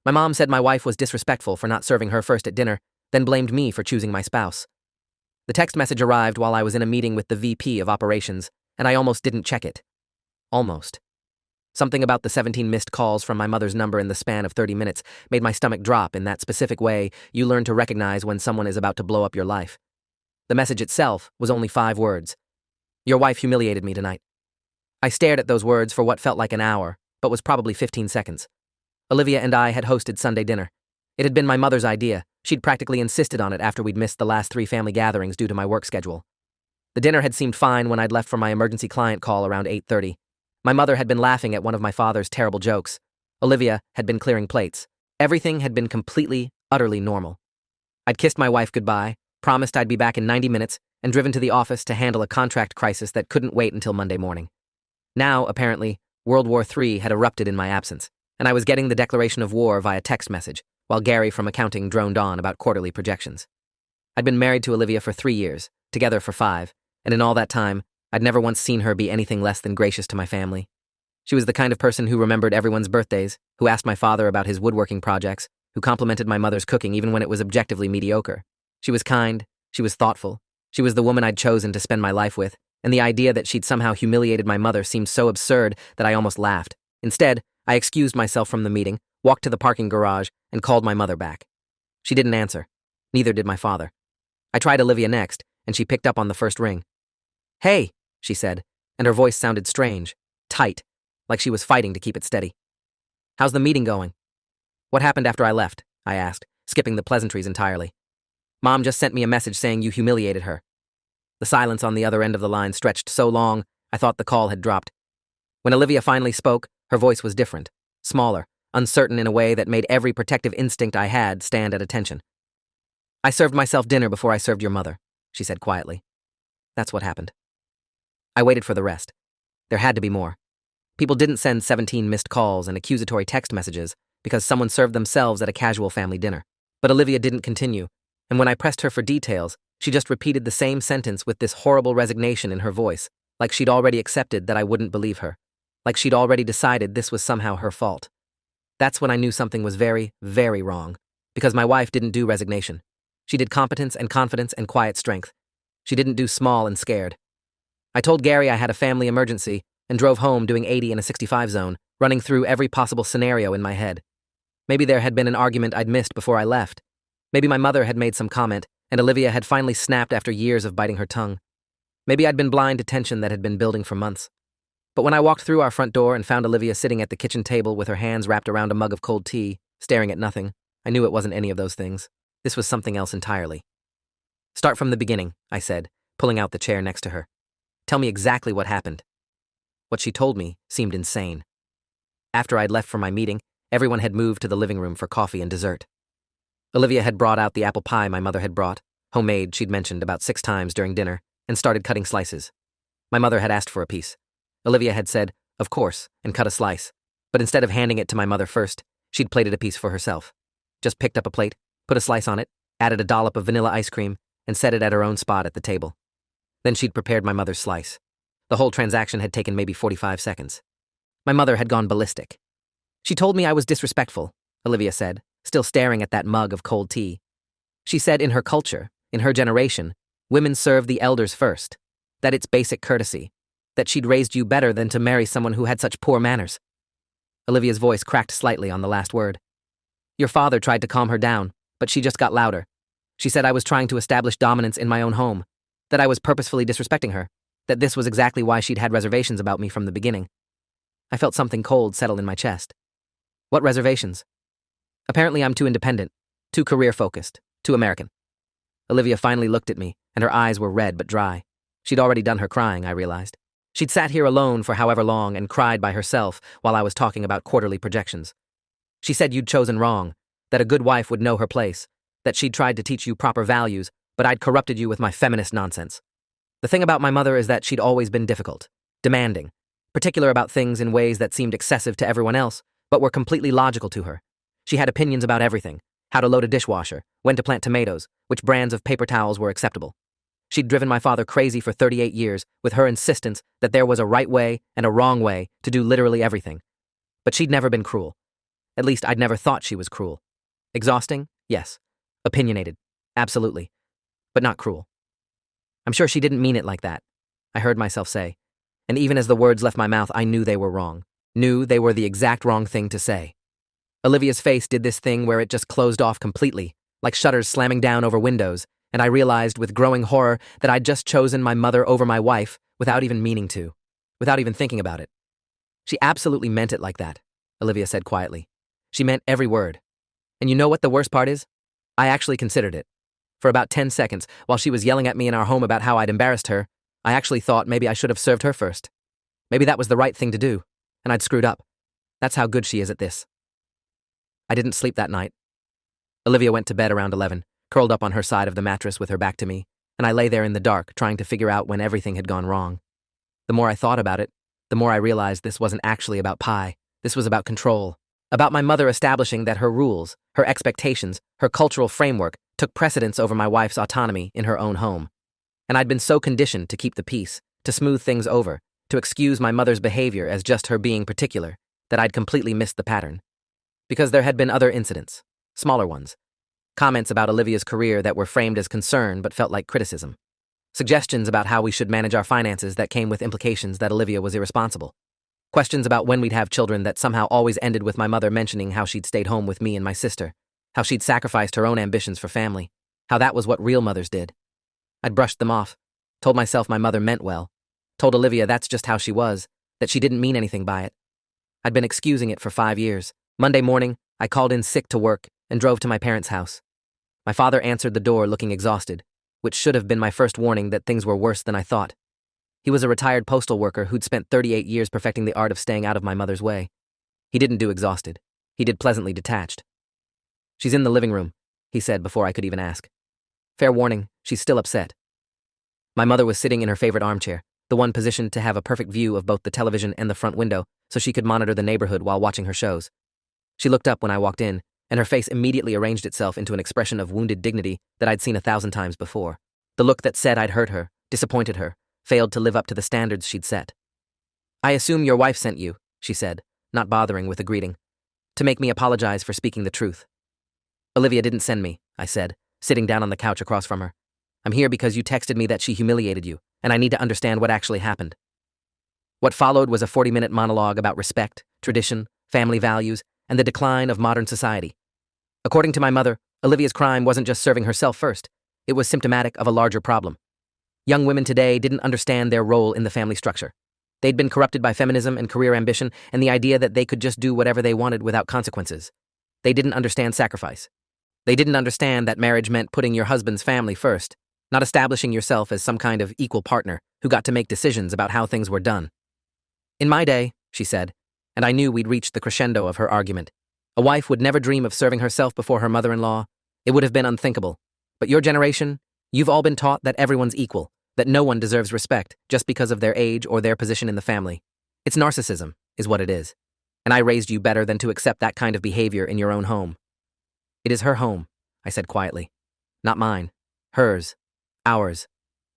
My mom said my wife was disrespectful for not serving her first at dinner, then blamed me for choosing my spouse. The text message arrived while I was in a meeting with the VP of operations, and I almost didn't check it. Almost. Something about the 17 missed calls from my mother's number in the span of 30 minutes made my stomach drop in that specific way you learn to recognize when someone is about to blow up your life. The message itself was only 5 words. Your wife humiliated me tonight. I stared at those words for what felt like an hour, but was probably 15 seconds. Olivia and I had hosted Sunday dinner. It had been my mother's idea. She'd practically insisted on it after we'd missed the last 3 family gatherings due to my work schedule. The dinner had seemed fine when I'd left for my emergency client call around 8:30. My mother had been laughing at one of my father's terrible jokes. Olivia had been clearing plates. Everything had been completely, utterly normal. I'd kissed my wife goodbye, promised I'd be back in 90 minutes, and driven to the office to handle a contract crisis that couldn't wait until Monday morning. Now, apparently, World War III had erupted in my absence, and I was getting the declaration of war via text message, while Gary from accounting droned on about quarterly projections. I'd been married to Olivia for 3 years, together for 5, and in all that time, I'd never once seen her be anything less than gracious to my family. She was the kind of person who remembered everyone's birthdays, who asked my father about his woodworking projects, who complimented my mother's cooking even when it was objectively mediocre. She was kind, she was thoughtful, she was the woman I'd chosen to spend my life with, and the idea that she'd somehow humiliated my mother seemed so absurd that I almost laughed. Instead, I excused myself from the meeting, walked to the parking garage, and called my mother back. She didn't answer. Neither did my father. I tried Olivia next, and she picked up on the first ring. "Hey," she said, and her voice sounded strange, tight, like she was fighting to keep it steady. "How's the meeting going?" "What happened after I left?" I asked, skipping the pleasantries entirely. "Mom just sent me a message saying you humiliated her." The silence on the other end of the line stretched so long, I thought the call had dropped. When Olivia finally spoke, her voice was different, smaller, uncertain in a way that made every protective instinct I had stand at attention. "I served myself dinner before I served your mother," she said quietly. "That's what happened." I waited for the rest. There had to be more. People didn't send 17 missed calls and accusatory text messages because someone served themselves at a casual family dinner. But Olivia didn't continue, and when I pressed her for details, she just repeated the same sentence with this horrible resignation in her voice, like she'd already accepted that I wouldn't believe her, like she'd already decided this was somehow her fault. That's when I knew something was very, very wrong, because my wife didn't do resignation. She did competence and confidence and quiet strength. She didn't do small and scared. I told Gary I had a family emergency and drove home doing 80 in a 65 zone, running through every possible scenario in my head. Maybe there had been an argument I'd missed before I left. Maybe my mother had made some comment, and Olivia had finally snapped after years of biting her tongue. Maybe I'd been blind to tension that had been building for months. But when I walked through our front door and found Olivia sitting at the kitchen table with her hands wrapped around a mug of cold tea, staring at nothing, I knew it wasn't any of those things. This was something else entirely. "Start from the beginning," I said, pulling out the chair next to her. "Tell me exactly what happened." What she told me seemed insane. After I'd left for my meeting, everyone had moved to the living room for coffee and dessert. Olivia had brought out the apple pie my mother had brought, homemade she'd mentioned about 6 times during dinner, and started cutting slices. My mother had asked for a piece. Olivia had said, "Of course," and cut a slice. But instead of handing it to my mother first, she'd plated a piece for herself. Just picked up a plate, put a slice on it, added a dollop of vanilla ice cream, and set it at her own spot at the table. Then she'd prepared my mother's slice. The whole transaction had taken maybe 45 seconds. My mother had gone ballistic. "She told me I was disrespectful," Olivia said, still staring at that mug of cold tea. "She said in her culture, in her generation, women serve the elders first, that it's basic courtesy, that she'd raised you better than to marry someone who had such poor manners." Olivia's voice cracked slightly on the last word. "Your father tried to calm her down, but she just got louder. She said I was trying to establish dominance in my own home, that I was purposefully disrespecting her, that this was exactly why she'd had reservations about me from the beginning." I felt something cold settle in my chest. "What reservations?" "Apparently I'm too independent, too career-focused, too American." Olivia finally looked at me, and her eyes were red but dry. She'd already done her crying, I realized. She'd sat here alone for however long and cried by herself while I was talking about quarterly projections. "She said you'd chosen wrong, that a good wife would know her place, that she'd tried to teach you proper values, but I'd corrupted you with my feminist nonsense. The thing about my mother is that she'd always been difficult, demanding, particular about things in ways that seemed excessive to everyone else, but were completely logical to her. She had opinions about everything, how to load a dishwasher, when to plant tomatoes, which brands of paper towels were acceptable. She'd driven my father crazy for 38 years with her insistence that there was a right way and a wrong way to do literally everything. But she'd never been cruel. At least I'd never thought she was cruel. Exhausting? Yes. Opinionated? Absolutely. But not cruel. I'm sure she didn't mean it like that, I heard myself say. And even as the words left my mouth, I knew they were wrong. Knew they were the exact wrong thing to say. Olivia's face did this thing where it just closed off completely, like shutters slamming down over windows, and I realized with growing horror that I'd just chosen my mother over my wife without even meaning to, without even thinking about it. She absolutely meant it like that, Olivia said quietly. She meant every word. And you know what the worst part is? I actually considered it. For about 10 seconds, while she was yelling at me in our home about how I'd embarrassed her, I actually thought maybe I should have served her first. Maybe that was the right thing to do, and I'd screwed up. That's how good she is at this. I didn't sleep that night. Olivia went to bed around 11, curled up on her side of the mattress with her back to me, and I lay there in the dark trying to figure out when everything had gone wrong. The more I thought about it, the more I realized this wasn't actually about Pi. This was about control. About my mother establishing that her rules, her expectations, her cultural framework took precedence over my wife's autonomy in her own home. And I'd been so conditioned to keep the peace, to smooth things over, to excuse my mother's behavior as just her being particular, that I'd completely missed the pattern. Because there had been other incidents, smaller ones. Comments about Olivia's career that were framed as concern but felt like criticism. Suggestions about how we should manage our finances that came with implications that Olivia was irresponsible. Questions about when we'd have children that somehow always ended with my mother mentioning how she'd stayed home with me and my sister, how she'd sacrificed her own ambitions for family, how that was what real mothers did. I'd brushed them off, told myself my mother meant well, told Olivia that's just how she was, that she didn't mean anything by it. I'd been excusing it for 5 years. Monday morning, I called in sick to work and drove to my parents' house. My father answered the door looking exhausted, which should have been my first warning that things were worse than I thought. He was a retired postal worker who'd spent 38 years perfecting the art of staying out of my mother's way. He didn't do exhausted. He did pleasantly detached. "She's in the living room," he said before I could even ask. "Fair warning, she's still upset." My mother was sitting in her favorite armchair, the one positioned to have a perfect view of both the television and the front window so she could monitor the neighborhood while watching her shows. She looked up when I walked in, and her face immediately arranged itself into an expression of wounded dignity that I'd seen 1,000 times before. The look that said I'd hurt her, disappointed her, failed to live up to the standards she'd set. "I assume your wife sent you," she said, not bothering with a greeting, "to make me apologize for speaking the truth." "Olivia didn't send me," I said, sitting down on the couch across from her. "I'm here because you texted me that she humiliated you, and I need to understand what actually happened." What followed was a 40-minute monologue about respect, tradition, family values, and the decline of modern society. According to my mother, Olivia's crime wasn't just serving herself first. It was symptomatic of a larger problem. Young women today didn't understand their role in the family structure. They'd been corrupted by feminism and career ambition and the idea that they could just do whatever they wanted without consequences. They didn't understand sacrifice. They didn't understand that marriage meant putting your husband's family first, not establishing yourself as some kind of equal partner who got to make decisions about how things were done. "In my day," she said, and I knew we'd reached the crescendo of her argument, "a wife would never dream of serving herself before her mother-in-law. It would have been unthinkable. But your generation, you've all been taught that everyone's equal, that no one deserves respect just because of their age or their position in the family. It's narcissism, is what it is. And I raised you better than to accept that kind of behavior in your own home." "It is her home," I said quietly. "Not mine. Hers. Ours.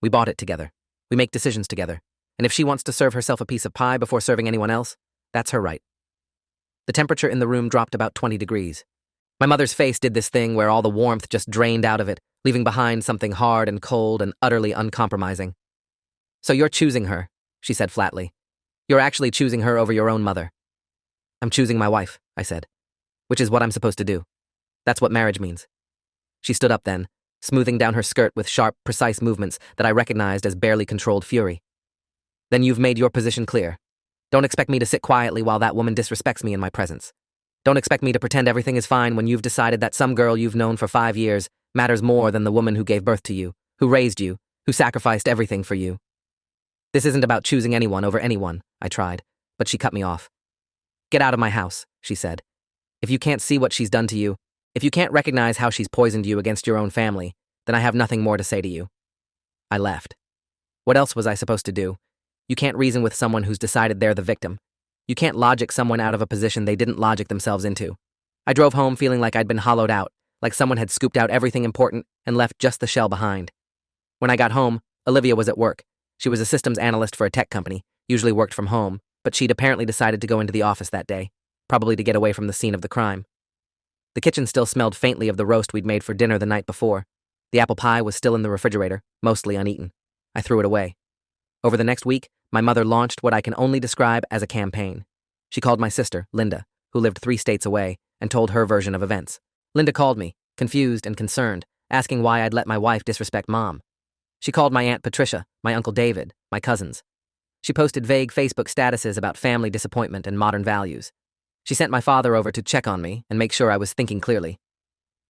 We bought it together. We make decisions together. And if she wants to serve herself a piece of pie before serving anyone else, that's her right." The temperature in the room dropped about 20 degrees. My mother's face did this thing where all the warmth just drained out of it, leaving behind something hard and cold and utterly uncompromising. "So you're choosing her," she said flatly. "You're actually choosing her over your own mother." "I'm choosing my wife," I said, "which is what I'm supposed to do. That's what marriage means." She stood up then, smoothing down her skirt with sharp, precise movements that I recognized as barely controlled fury. "Then you've made your position clear. Don't expect me to sit quietly while that woman disrespects me in my presence. Don't expect me to pretend everything is fine when you've decided that some girl you've known for 5 years matters more than the woman who gave birth to you, who raised you, who sacrificed everything for you." "This isn't about choosing anyone over anyone," I tried, but she cut me off. "Get out of my house," she said. "If you can't see what she's done to you, if you can't recognize how she's poisoned you against your own family, then I have nothing more to say to you." I left. What else was I supposed to do? You can't reason with someone who's decided they're the victim. You can't logic someone out of a position they didn't logic themselves into. I drove home feeling like I'd been hollowed out, like someone had scooped out everything important and left just the shell behind. When I got home, Olivia was at work. She was a systems analyst for a tech company, usually worked from home, but she'd apparently decided to go into the office that day. probably to get away from the scene of the crime. The kitchen still smelled faintly of the roast we'd made for dinner the night before. The apple pie was still in the refrigerator, mostly uneaten. I threw it away. Over the next week, my mother launched what I can only describe as a campaign. She called my sister, Linda, who lived 3 states away, and told her version of events. Linda called me, confused and concerned, asking why I'd let my wife disrespect Mom. She called my Aunt Patricia, my Uncle David, my cousins. She posted vague Facebook statuses about family disappointment and modern values. She sent my father over to check on me and make sure I was thinking clearly.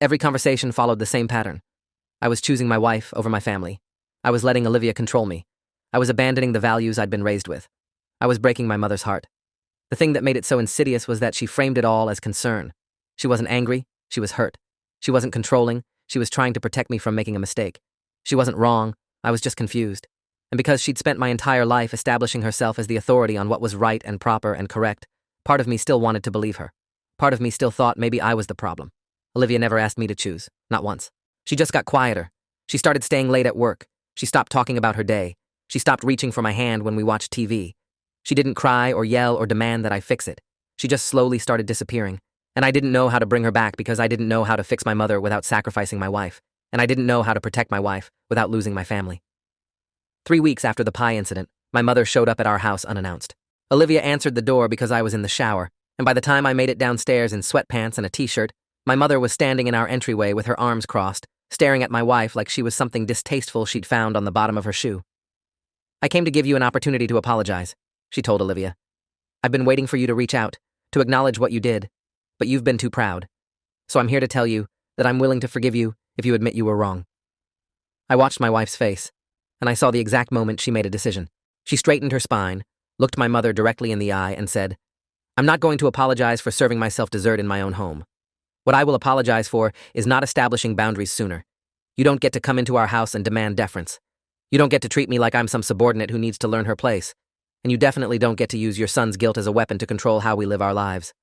Every conversation followed the same pattern. I was choosing my wife over my family. I was letting Olivia control me. I was abandoning the values I'd been raised with. I was breaking my mother's heart. The thing that made it so insidious was that she framed it all as concern. She wasn't angry, she was hurt. She wasn't controlling, she was trying to protect me from making a mistake. She wasn't wrong, I was just confused. And because she'd spent my entire life establishing herself as the authority on what was right and proper and correct, part of me still wanted to believe her. Part of me still thought maybe I was the problem. Olivia never asked me to choose, not once. She just got quieter. She started staying late at work. She stopped talking about her day. She stopped reaching for my hand when we watched TV. She didn't cry or yell or demand that I fix it. She just slowly started disappearing. And I didn't know how to bring her back because I didn't know how to fix my mother without sacrificing my wife. And I didn't know how to protect my wife without losing my family. 3 weeks after the pie incident, my mother showed up at our house unannounced. Olivia answered the door because I was in the shower, and by the time I made it downstairs in sweatpants and a t-shirt, my mother was standing in our entryway with her arms crossed, staring at my wife like she was something distasteful she'd found on the bottom of her shoe. "I came to give you an opportunity to apologize," she told Olivia. "I've been waiting for you to reach out, to acknowledge what you did, but you've been too proud. So I'm here to tell you that I'm willing to forgive you if you admit you were wrong." I watched my wife's face, and I saw the exact moment she made a decision. She straightened her spine, looked my mother directly in the eye, and said, "I'm not going to apologize for serving myself dessert in my own home. What I will apologize for is not establishing boundaries sooner. You don't get to come into our house and demand deference. You don't get to treat me like I'm some subordinate who needs to learn her place. And you definitely don't get to use your son's guilt as a weapon to control how we live our lives."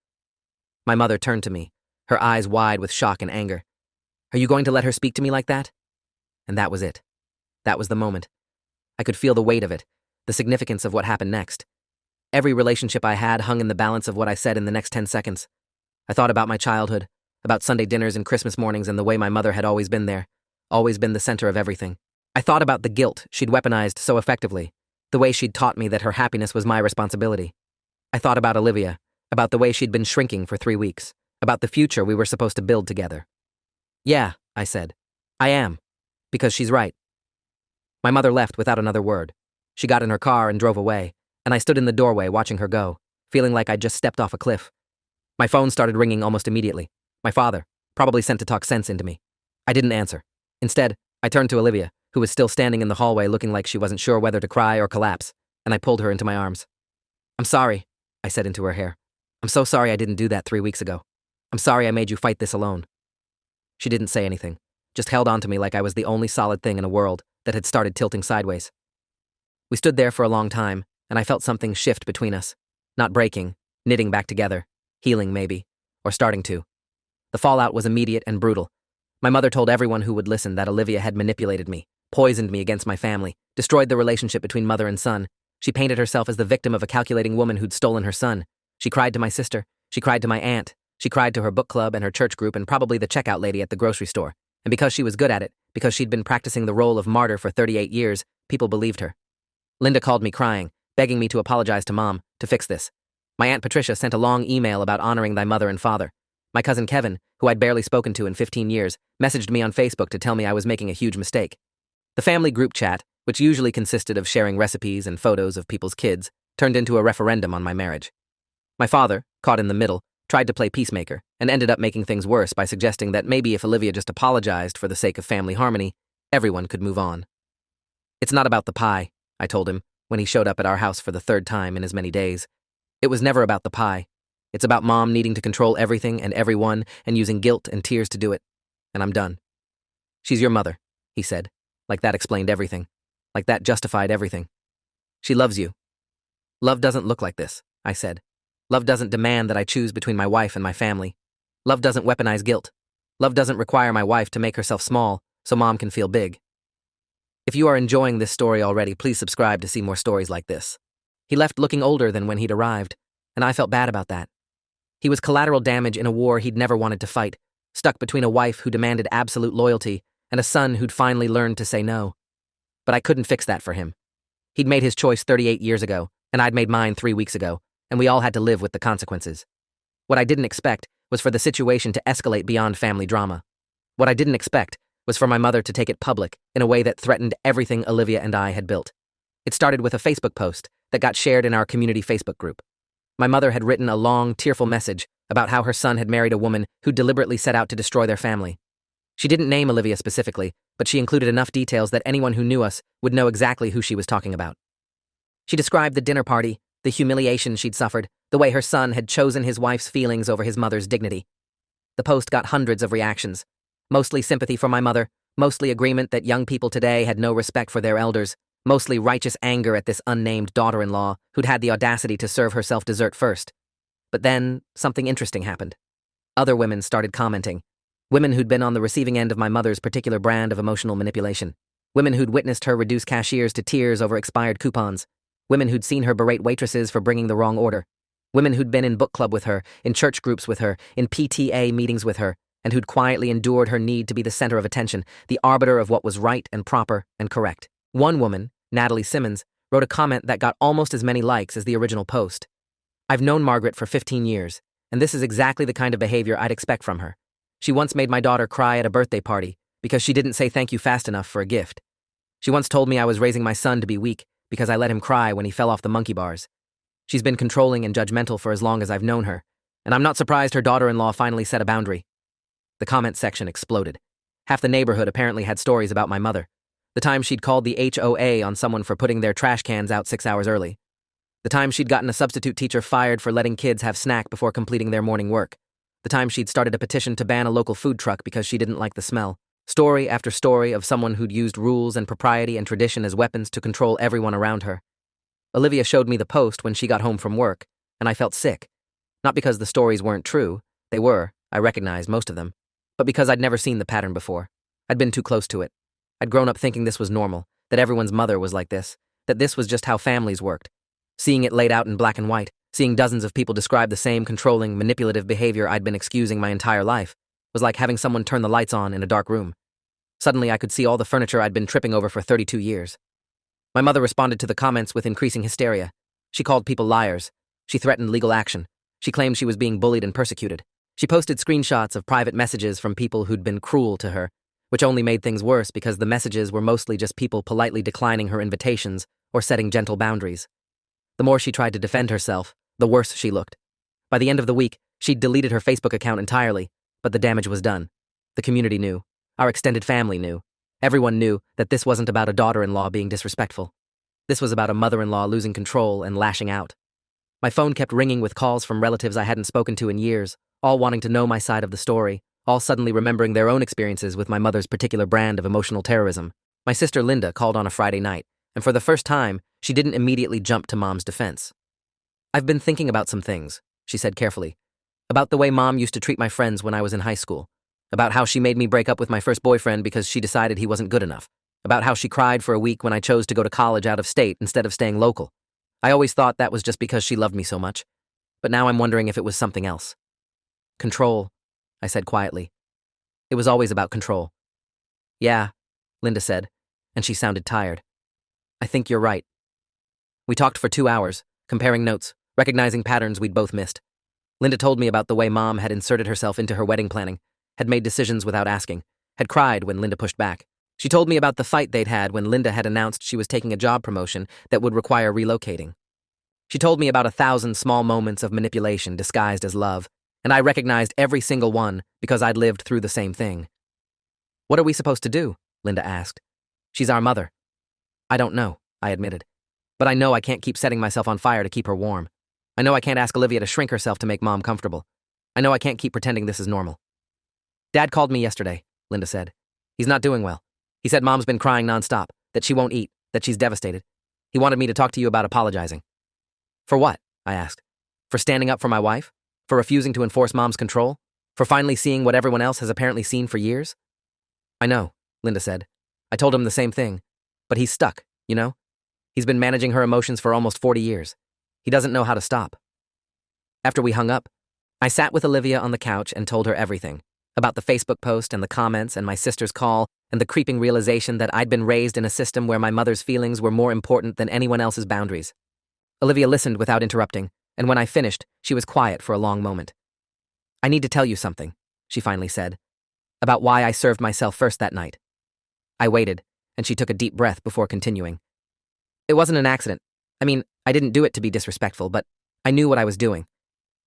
My mother turned to me, her eyes wide with shock and anger. "Are you going to let her speak to me like that?" And that was it. That was the moment. I could feel the weight of it, the significance of what happened next. Every relationship I had hung in the balance of what I said in the next 10 seconds. I thought about my childhood, about Sunday dinners and Christmas mornings and the way my mother had always been there, always been the center of everything. I thought about the guilt she'd weaponized so effectively, the way she'd taught me that her happiness was my responsibility. I thought about Olivia, about the way she'd been shrinking for 3 weeks, about the future we were supposed to build together. "Yeah," I said. "I am. Because she's right." My mother left without another word. She got in her car and drove away, and I stood in the doorway watching her go, feeling like I'd just stepped off a cliff. My phone started ringing almost immediately. My father, probably sent to talk sense into me. I didn't answer. Instead, I turned to Olivia, who was still standing in the hallway looking like she wasn't sure whether to cry or collapse, and I pulled her into my arms. "I'm sorry," I said into her hair. "I'm so sorry I didn't do that 3 weeks ago. I'm sorry I made you fight this alone." She didn't say anything, just held on to me like I was the only solid thing in a world that had started tilting sideways. We stood there for a long time, and I felt something shift between us. Not breaking, knitting back together, healing maybe, or starting to. The fallout was immediate and brutal. My mother told everyone who would listen that Olivia had manipulated me, poisoned me against my family, destroyed the relationship between mother and son. She painted herself as the victim of a calculating woman who'd stolen her son. She cried to my sister, she cried to my aunt, she cried to her book club and her church group and probably the checkout lady at the grocery store. And because she was good at it, because she'd been practicing the role of martyr for 38 years, people believed her. Linda called me crying, begging me to apologize to Mom, to fix this. My Aunt Patricia sent a long email about honoring thy mother and father. My cousin Kevin, who I'd barely spoken to in 15 years, messaged me on Facebook to tell me I was making a huge mistake. The family group chat, which usually consisted of sharing recipes and photos of people's kids, turned into a referendum on my marriage. My father, caught in the middle, tried to play peacemaker and ended up making things worse by suggesting that maybe if Olivia just apologized for the sake of family harmony, everyone could move on. "It's not about the pie," I told him when he showed up at our house for the 3rd time in as many days. "It was never about the pie. It's about Mom needing to control everything and everyone and using guilt and tears to do it. And I'm done." "She's your mother," he said, like that explained everything, like that justified everything. "She loves you." "Love doesn't look like this," I said. "Love doesn't demand that I choose between my wife and my family. Love doesn't weaponize guilt. Love doesn't require my wife to make herself small so Mom can feel big." If you are enjoying this story already, please subscribe to see more stories like this. He left looking older than when he'd arrived, and I felt bad about that. He was collateral damage in a war he'd never wanted to fight, stuck between a wife who demanded absolute loyalty and a son who'd finally learned to say no. But I couldn't fix that for him. He'd made his choice 38 years ago, and I'd made mine 3 weeks ago, and we all had to live with the consequences. What I didn't expect was for the situation to escalate beyond family drama. What I didn't expect was for my mother to take it public in a way that threatened everything Olivia and I had built. It started with a Facebook post that got shared in our community Facebook group. My mother had written a long, tearful message about how her son had married a woman who deliberately set out to destroy their family. She didn't name Olivia specifically, but she included enough details that anyone who knew us would know exactly who she was talking about. She described the dinner party, the humiliation she'd suffered, the way her son had chosen his wife's feelings over his mother's dignity. The post got hundreds of reactions, mostly sympathy for my mother, mostly agreement that young people today had no respect for their elders, mostly righteous anger at this unnamed daughter-in-law who'd had the audacity to serve herself dessert first. But then, something interesting happened. Other women started commenting. Women who'd been on the receiving end of my mother's particular brand of emotional manipulation. Women who'd witnessed her reduce cashiers to tears over expired coupons. Women who'd seen her berate waitresses for bringing the wrong order. Women who'd been in book club with her, in church groups with her, in PTA meetings with her, and who'd quietly endured her need to be the center of attention, the arbiter of what was right and proper and correct. One woman, Natalie Simmons, wrote a comment that got almost as many likes as the original post. I've known Margaret for 15 years, and this is exactly the kind of behavior I'd expect from her. She once made my daughter cry at a birthday party because she didn't say thank you fast enough for a gift. She once told me I was raising my son to be weak because I let him cry when he fell off the monkey bars. She's been controlling and judgmental for as long as I've known her, and I'm not surprised her daughter-in-law finally set a boundary. The comment section exploded. Half the neighborhood apparently had stories about my mother. The time she'd called the HOA on someone for putting their trash cans out 6 hours early. The time she'd gotten a substitute teacher fired for letting kids have snack before completing their morning work. The time she'd started a petition to ban a local food truck because she didn't like the smell. Story after story of someone who'd used rules and propriety and tradition as weapons to control everyone around her. Olivia showed me the post when she got home from work, and I felt sick. Not because the stories weren't true, they were, I recognized most of them, but because I'd never seen the pattern before. I'd been too close to it. I'd grown up thinking this was normal, that everyone's mother was like this, that this was just how families worked. Seeing it laid out in black and white, seeing dozens of people describe the same controlling, manipulative behavior I'd been excusing my entire life, was like having someone turn the lights on in a dark room. Suddenly I could see all the furniture I'd been tripping over for 32 years. My mother responded to the comments with increasing hysteria. She called people liars. She threatened legal action. She claimed she was being bullied and persecuted. She posted screenshots of private messages from people who'd been cruel to her, which only made things worse because the messages were mostly just people politely declining her invitations or setting gentle boundaries. The more she tried to defend herself, the worse she looked. By the end of the week, she'd deleted her Facebook account entirely, but the damage was done. The community knew. Our extended family knew. Everyone knew that this wasn't about a daughter-in-law being disrespectful. This was about a mother-in-law losing control and lashing out. My phone kept ringing with calls from relatives I hadn't spoken to in years, all wanting to know my side of the story, all suddenly remembering their own experiences with my mother's particular brand of emotional terrorism. My sister Linda called on a Friday night, and for the first time, she didn't immediately jump to Mom's defense. I've been thinking about some things, she said carefully, about the way Mom used to treat my friends when I was in high school, about how she made me break up with my first boyfriend because she decided he wasn't good enough, about how she cried for a week when I chose to go to college out of state instead of staying local. I always thought that was just because she loved me so much, but now I'm wondering if it was something else. Control, I said quietly. It was always about control. Yeah, Linda said, and she sounded tired. I think you're right. We talked for 2 hours, comparing notes, recognizing patterns we'd both missed. Linda told me about the way Mom had inserted herself into her wedding planning, had made decisions without asking, had cried when Linda pushed back. She told me about the fight they'd had when Linda had announced she was taking a job promotion that would require relocating. She told me about 1,000 small moments of manipulation disguised as love, and I recognized every single one because I'd lived through the same thing. What are we supposed to do? Linda asked. She's our mother. I don't know, I admitted. But I know I can't keep setting myself on fire to keep her warm. I know I can't ask Olivia to shrink herself to make Mom comfortable. I know I can't keep pretending this is normal. Dad called me yesterday, Linda said. He's not doing well. He said Mom's been crying nonstop, that she won't eat, that she's devastated. He wanted me to talk to you about apologizing. For what? I asked. For standing up for my wife? For refusing to enforce Mom's control? For finally seeing what everyone else has apparently seen for years? I know, Linda said. I told him the same thing. But he's stuck, you know? He's been managing her emotions for almost 40 years. He doesn't know how to stop. After we hung up, I sat with Olivia on the couch and told her everything about the Facebook post and the comments and my sister's call and the creeping realization that I'd been raised in a system where my mother's feelings were more important than anyone else's boundaries. Olivia listened without interrupting, and when I finished, she was quiet for a long moment. "I need to tell you something," she finally said, "about why I served myself first that night." I waited, and she took a deep breath before continuing. "It wasn't an accident. I mean, I didn't do it to be disrespectful, but I knew what I was doing.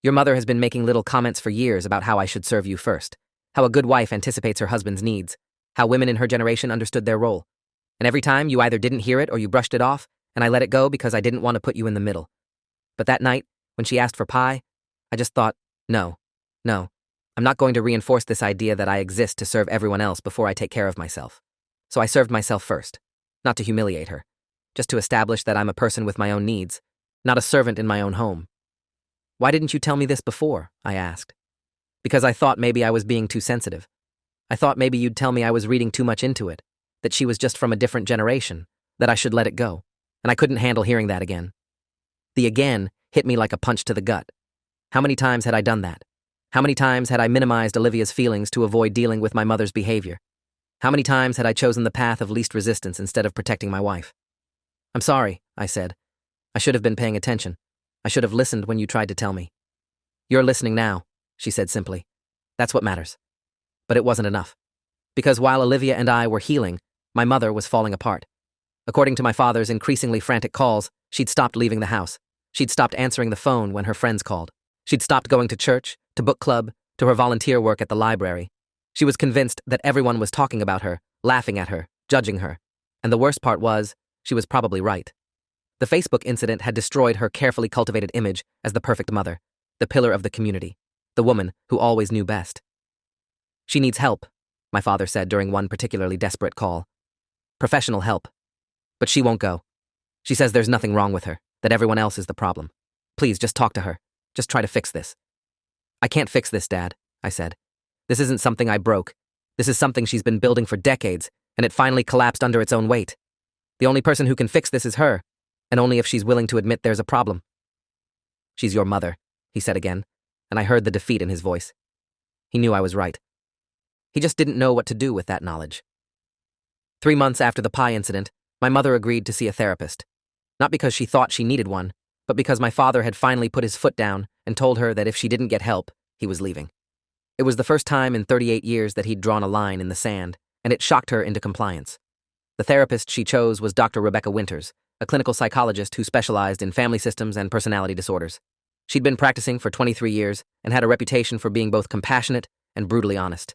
Your mother has been making little comments for years about how I should serve you first, how a good wife anticipates her husband's needs, how women in her generation understood their role. And every time you either didn't hear it or you brushed it off, and I let it go because I didn't want to put you in the middle. But that night, when she asked for pie, I just thought, no, I'm not going to reinforce this idea that I exist to serve everyone else before I take care of myself. So I served myself first, not to humiliate her, just to establish that I'm a person with my own needs, not a servant in my own home." "Why didn't you tell me this before?" I asked. "Because I thought maybe I was being too sensitive. I thought maybe you'd tell me I was reading too much into it, that she was just from a different generation, that I should let it go, and I couldn't handle hearing that again." The again hit me like a punch to the gut. How many times had I done that? How many times had I minimized Olivia's feelings to avoid dealing with my mother's behavior? How many times had I chosen the path of least resistance instead of protecting my wife? "I'm sorry," I said. "I should have been paying attention. I should have listened when you tried to tell me." "You're listening now," she said simply. "That's what matters." But it wasn't enough. Because while Olivia and I were healing, my mother was falling apart. According to my father's increasingly frantic calls, she'd stopped leaving the house. She'd stopped answering the phone when her friends called. She'd stopped going to church, to book club, to her volunteer work at the library. She was convinced that everyone was talking about her, laughing at her, judging her. And the worst part was, she was probably right. The Facebook incident had destroyed her carefully cultivated image as the perfect mother, the pillar of the community, the woman who always knew best. "She needs help," my father said during one particularly desperate call. "Professional help. But she won't go. She says there's nothing wrong with her, that everyone else is the problem. Please, just talk to her. Just try to fix this." "I can't fix this, Dad," I said. "This isn't something I broke. This is something she's been building for decades, and it finally collapsed under its own weight. The only person who can fix this is her, and only if she's willing to admit there's a problem." "She's your mother," he said again, and I heard the defeat in his voice. He knew I was right. He just didn't know what to do with that knowledge. 3 months after the pie incident, my mother agreed to see a therapist. Not because she thought she needed one, but because my father had finally put his foot down and told her that if she didn't get help, he was leaving. It was the first time in 38 years that he'd drawn a line in the sand, and it shocked her into compliance. The therapist she chose was Dr. Rebecca Winters, a clinical psychologist who specialized in family systems and personality disorders. She'd been practicing for 23 years and had a reputation for being both compassionate and brutally honest.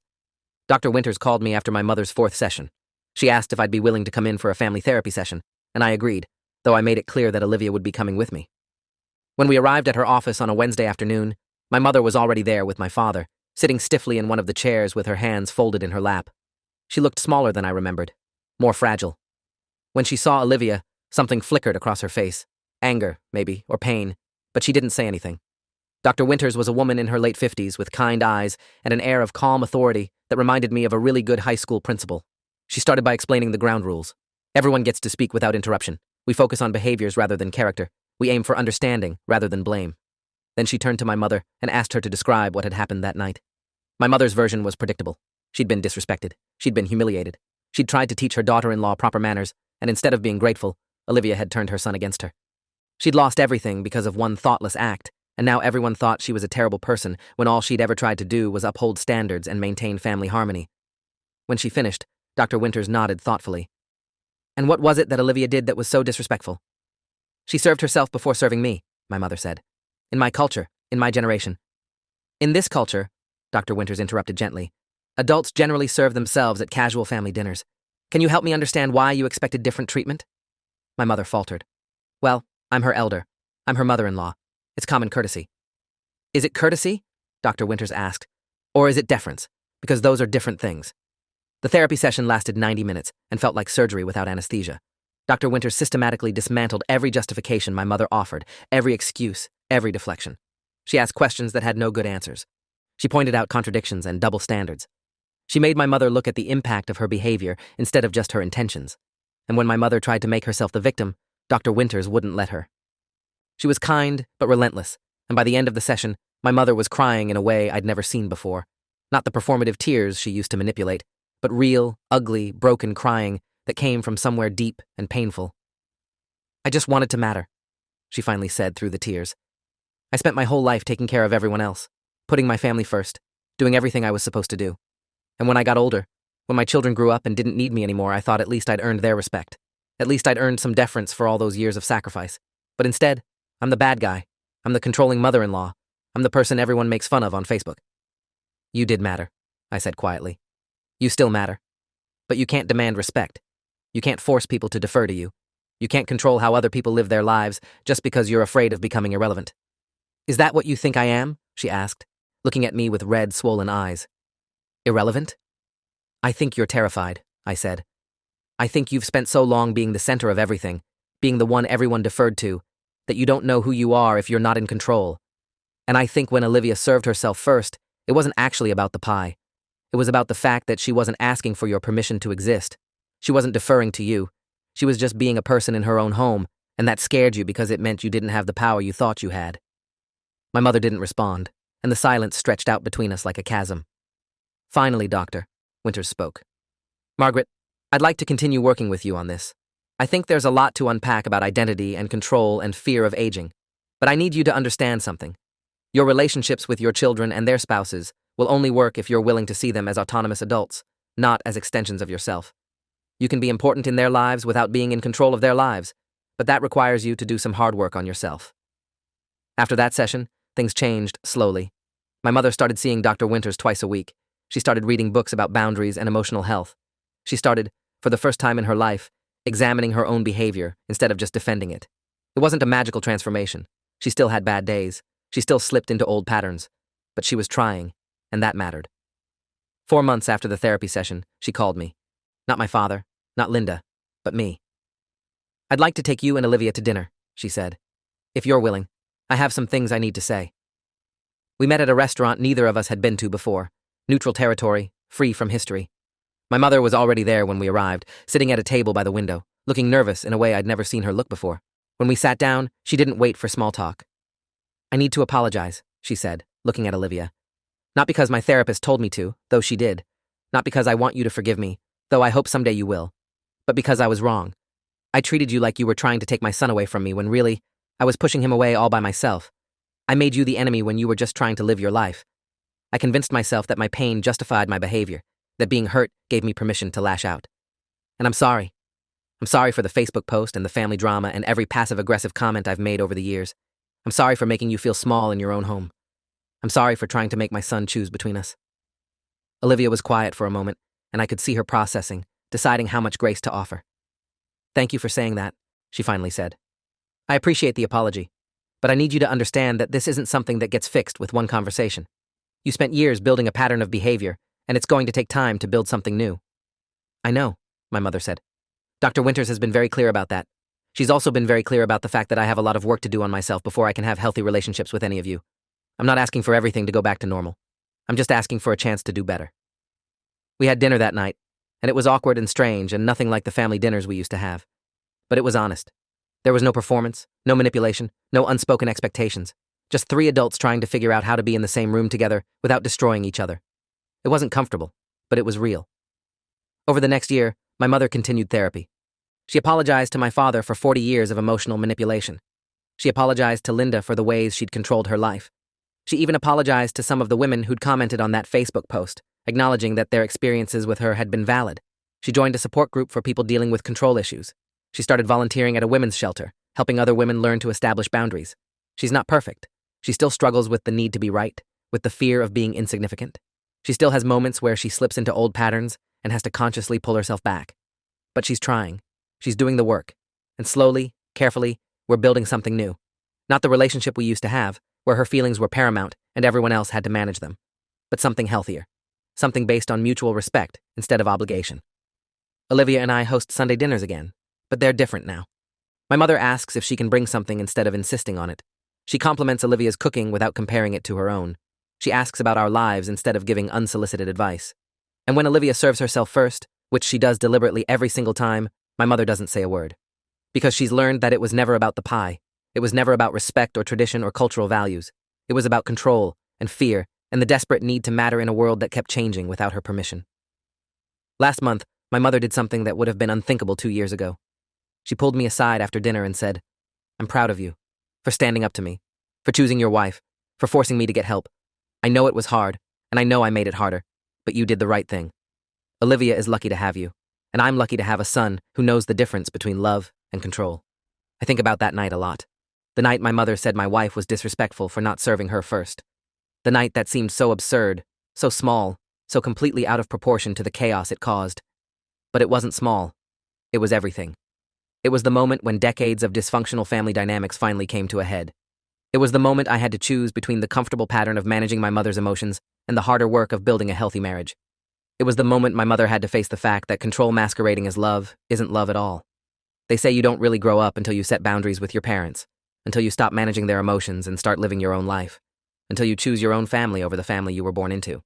Dr. Winters called me after my mother's 4th session. She asked if I'd be willing to come in for a family therapy session, and I agreed, though I made it clear that Olivia would be coming with me. When we arrived at her office on a Wednesday afternoon, my mother was already there with my father, sitting stiffly in one of the chairs with her hands folded in her lap. She looked smaller than I remembered, more fragile. When she saw Olivia, something flickered across her face. Anger, maybe, or pain, but she didn't say anything. Dr. Winters was a woman in her late 50s with kind eyes and an air of calm authority that reminded me of a really good high school principal. She started by explaining the ground rules. Everyone gets to speak without interruption. We focus on behaviors rather than character. We aim for understanding rather than blame. Then she turned to my mother and asked her to describe what had happened that night. My mother's version was predictable. She'd been disrespected. She'd been humiliated. She'd tried to teach her daughter-in-law proper manners, and instead of being grateful, Olivia had turned her son against her. She'd lost everything because of one thoughtless act, and now everyone thought she was a terrible person when all she'd ever tried to do was uphold standards and maintain family harmony. When she finished, Dr. Winters nodded thoughtfully. "And what was it that Olivia did that was so disrespectful?" "She served herself before serving me," my mother said. "In my culture, in my generation." "In this culture," Dr. Winters interrupted gently, "adults generally serve themselves at casual family dinners. Can you help me understand why you expected different treatment?" My mother faltered. "Well, I'm her elder. I'm her mother-in-law. It's common courtesy." "Is it courtesy?" Dr. Winters asked. "Or is it deference? Because those are different things." The therapy session lasted 90 minutes and felt like surgery without anesthesia. Dr. Winters systematically dismantled every justification my mother offered, every excuse, every deflection. She asked questions that had no good answers. She pointed out contradictions and double standards. She made my mother look at the impact of her behavior instead of just her intentions. And when my mother tried to make herself the victim, Dr. Winters wouldn't let her. She was kind but relentless, and by the end of the session, My mother was crying in a way I'd never seen before. Not the performative tears she used to manipulate, but real, ugly, broken crying that came from somewhere deep and painful. "I just wanted to matter," she finally said through the tears. "I spent my whole life taking care of everyone else, putting my family first, doing everything I was supposed to do. And when I got older, when my children grew up and didn't need me anymore, I thought at least I'd earned their respect. At least I'd earned some deference for all those years of sacrifice. But instead, I'm the bad guy. I'm the controlling mother-in-law. I'm the person everyone makes fun of on Facebook." "You did matter," I said quietly. "You still matter. But you can't demand respect. You can't force people to defer to you. You can't control how other people live their lives just because you're afraid of becoming irrelevant." "Is that what you think I am?" she asked, looking at me with red, swollen eyes. "Irrelevant?" "I think you're terrified," I said. "I think you've spent so long being the center of everything, being the one everyone deferred to, that you don't know who you are if you're not in control. And I think when Olivia served herself first, it wasn't actually about the pie. It was about the fact that she wasn't asking for your permission to exist. She wasn't deferring to you. She was just being a person in her own home, and that scared you because it meant you didn't have the power you thought you had." My mother didn't respond, and the silence stretched out between us like a chasm. "Finally, Doctor," Winters spoke. "Margaret, I'd like to continue working with you on this. I think there's a lot to unpack about identity and control and fear of aging. But I need you to understand something. Your relationships with your children and their spouses will only work if you're willing to see them as autonomous adults, not as extensions of yourself. You can be important in their lives without being in control of their lives, but that requires you to do some hard work on yourself." After that session, things changed slowly. My mother started seeing Dr. Winters twice a week. She started reading books about boundaries and emotional health. She started, for the first time in her life, examining her own behavior instead of just defending it. It wasn't a magical transformation. She still had bad days. She still slipped into old patterns. But she was trying, and that mattered. 4 months after the therapy session, she called me. Not my father, not Linda, but me. "I'd like to take you and Olivia to dinner," she said. "If you're willing. I have some things I need to say." We met at a restaurant neither of us had been to before. Neutral territory, free from history. My mother was already there when we arrived, sitting at a table by the window, looking nervous in a way I'd never seen her look before. When we sat down, she didn't wait for small talk. "I need to apologize," she said, looking at Olivia. "Not because my therapist told me to, though she did. Not because I want you to forgive me, though I hope someday you will. But because I was wrong. I treated you like you were trying to take my son away from me when really, I was pushing him away all by myself. I made you the enemy when you were just trying to live your life. I convinced myself that my pain justified my behavior, that being hurt gave me permission to lash out. And I'm sorry. I'm sorry for the Facebook post and the family drama and every passive-aggressive comment I've made over the years. I'm sorry for making you feel small in your own home. I'm sorry for trying to make my son choose between us." Olivia was quiet for a moment, and I could see her processing, deciding how much grace to offer. "Thank you for saying that," she finally said. "I appreciate the apology, but I need you to understand that this isn't something that gets fixed with one conversation. You spent years building a pattern of behavior, and it's going to take time to build something new." "I know," my mother said. "Dr. Winters has been very clear about that. She's also been very clear about the fact that I have a lot of work to do on myself before I can have healthy relationships with any of you. I'm not asking for everything to go back to normal. I'm just asking for a chance to do better." We had dinner that night, and it was awkward and strange and nothing like the family dinners we used to have. But it was honest. There was no performance, no manipulation, no unspoken expectations. Just 3 adults trying to figure out how to be in the same room together without destroying each other. It wasn't comfortable, but it was real. Over the next year, my mother continued therapy. She apologized to my father for 40 years of emotional manipulation. She apologized to Linda for the ways she'd controlled her life. She even apologized to some of the women who'd commented on that Facebook post, acknowledging that their experiences with her had been valid. She joined a support group for people dealing with control issues. She started volunteering at a women's shelter, helping other women learn to establish boundaries. She's not perfect. She still struggles with the need to be right, with the fear of being insignificant. She still has moments where she slips into old patterns and has to consciously pull herself back. But she's trying. She's doing the work. And slowly, carefully, we're building something new. Not the relationship we used to have, where her feelings were paramount and everyone else had to manage them. But something healthier. Something based on mutual respect instead of obligation. Olivia and I host Sunday dinners again, but they're different now. My mother asks if she can bring something instead of insisting on it. She compliments Olivia's cooking without comparing it to her own. She asks about our lives instead of giving unsolicited advice. And when Olivia serves herself first, which she does deliberately every single time, my mother doesn't say a word. Because she's learned that it was never about the pie. It was never about respect or tradition or cultural values. It was about control and fear and the desperate need to matter in a world that kept changing without her permission. Last month, my mother did something that would have been unthinkable 2 years ago. She pulled me aside after dinner and said, "I'm proud of you, for standing up to me, for choosing your wife, for forcing me to get help. I know it was hard, and I know I made it harder, but you did the right thing. Olivia is lucky to have you, and I'm lucky to have a son who knows the difference between love and control." I think about that night a lot. The night my mother said my wife was disrespectful for not serving her first. The night that seemed so absurd, so small, so completely out of proportion to the chaos it caused. But it wasn't small. It was everything. It was the moment when decades of dysfunctional family dynamics finally came to a head. It was the moment I had to choose between the comfortable pattern of managing my mother's emotions and the harder work of building a healthy marriage. It was the moment my mother had to face the fact that control masquerading as love isn't love at all. They say you don't really grow up until you set boundaries with your parents, until you stop managing their emotions and start living your own life, until you choose your own family over the family you were born into.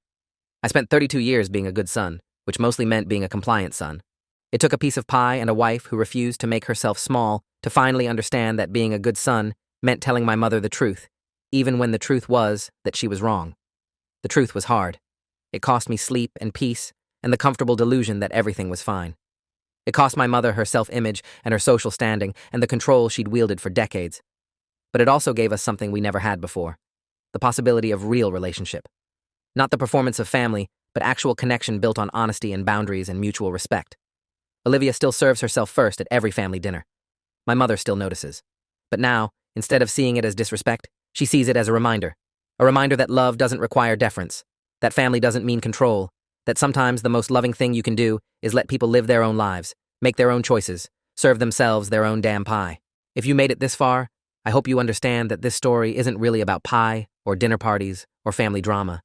I spent 32 years being a good son, which mostly meant being a compliant son. It took a piece of pie and a wife who refused to make herself small to finally understand that being a good son meant telling my mother the truth, even when the truth was that she was wrong. The truth was hard. It cost me sleep and peace and the comfortable delusion that everything was fine. It cost my mother her self-image and her social standing and the control she'd wielded for decades. But it also gave us something we never had before: the possibility of real relationship. Not the performance of family, but actual connection built on honesty and boundaries and mutual respect. Olivia still serves herself first at every family dinner. My mother still notices. But now, instead of seeing it as disrespect, she sees it as a reminder that love doesn't require deference, that family doesn't mean control, that sometimes the most loving thing you can do is let people live their own lives, make their own choices, serve themselves their own damn pie. If you made it this far, I hope you understand that this story isn't really about pie or dinner parties or family drama.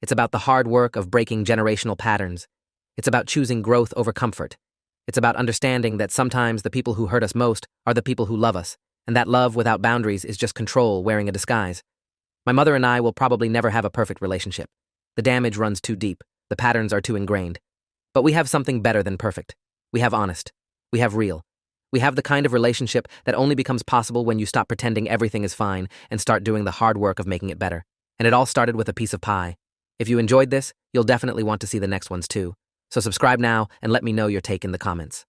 It's about the hard work of breaking generational patterns. It's about choosing growth over comfort. It's about understanding that sometimes the people who hurt us most are the people who love us, and that love without boundaries is just control wearing a disguise. My mother and I will probably never have a perfect relationship. The damage runs too deep. The patterns are too ingrained. But we have something better than perfect. We have honest. We have real. We have the kind of relationship that only becomes possible when you stop pretending everything is fine and start doing the hard work of making it better. And it all started with a piece of pie. If you enjoyed this, you'll definitely want to see the next ones too. So subscribe now and let me know your take in the comments.